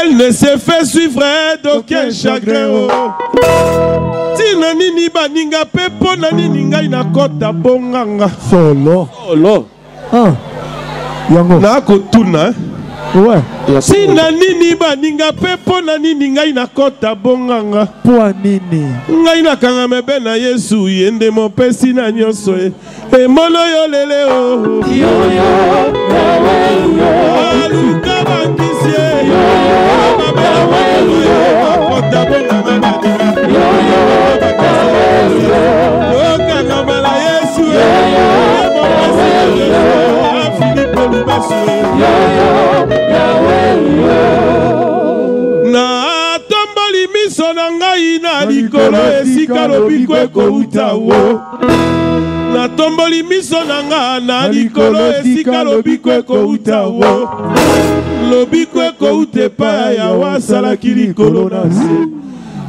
Elle ne se fait suivre d'aucun chagrin. Tina nini baninga pepo na nini ngai na kota bonganga solo. Ah. Yango. Na kotuna. Ouais. Tina nini baninga pepo na nini ngai na kota bonganga. Poa nini. Ngai na kanga mebe na Yesu yende mopesi na nyonso e. E molo yo lele o. Yo yo. Aluka bankisie. Kota bonganga na tomboli miso na ngai na likolo esika lobiko ekouta wo. Na tomboli miso na ngai na likolo esika lobiko ekouta wo. Lobiko ekouta epai ya wasalaki likolo na se.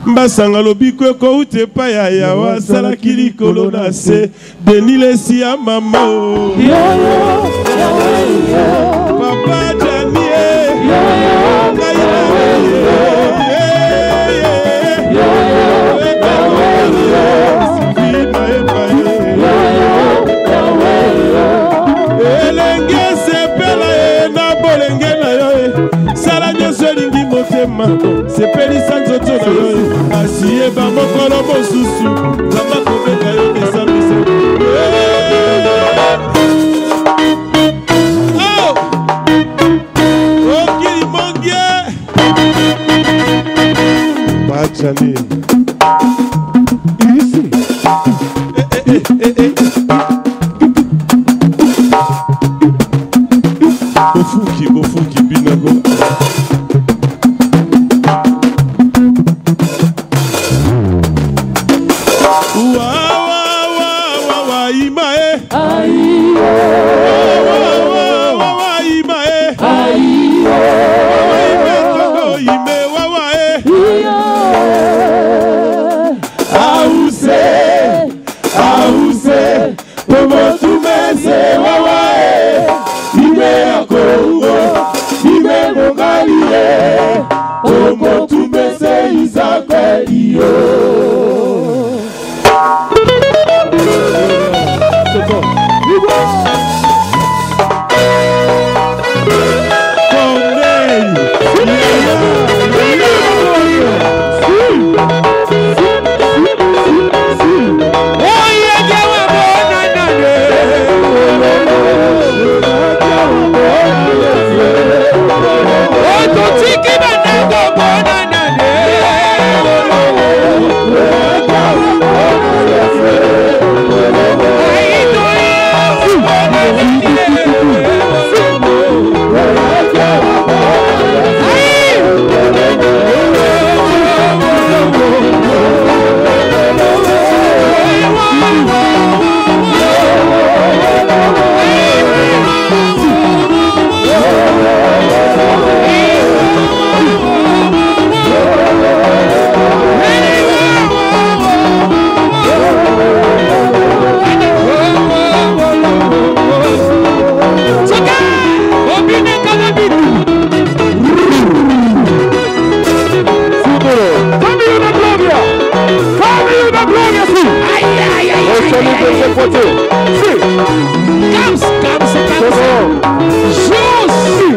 Mbasanga lobiko ekouta epai ya Yawe asalaki likolo na se. Denilesi ya mama o. Papa Janie. Ngai na elenge sepela na bolenge na yo sala nyonso elingi motema sepelisa nzoto na yo asiye bamokolo mosusu zamba kobeka yo esambisa okili mongie bachani ici Bofuki binago. Wa imae. Imae. Ime wawae. Ause. Como tu me se wawae. Ime akongo. Ime mongalie. Como tu me se isakwelio. côté. Si. Cams. Josi. Si.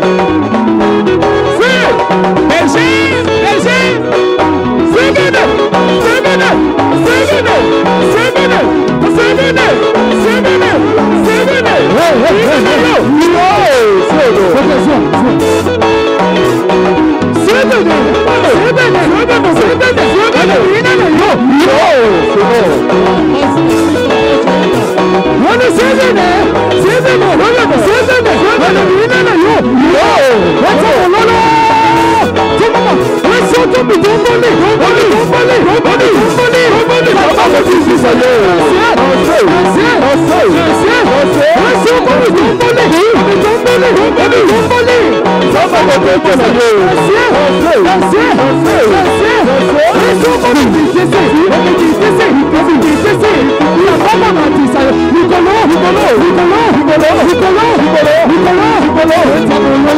Berger. Zemene.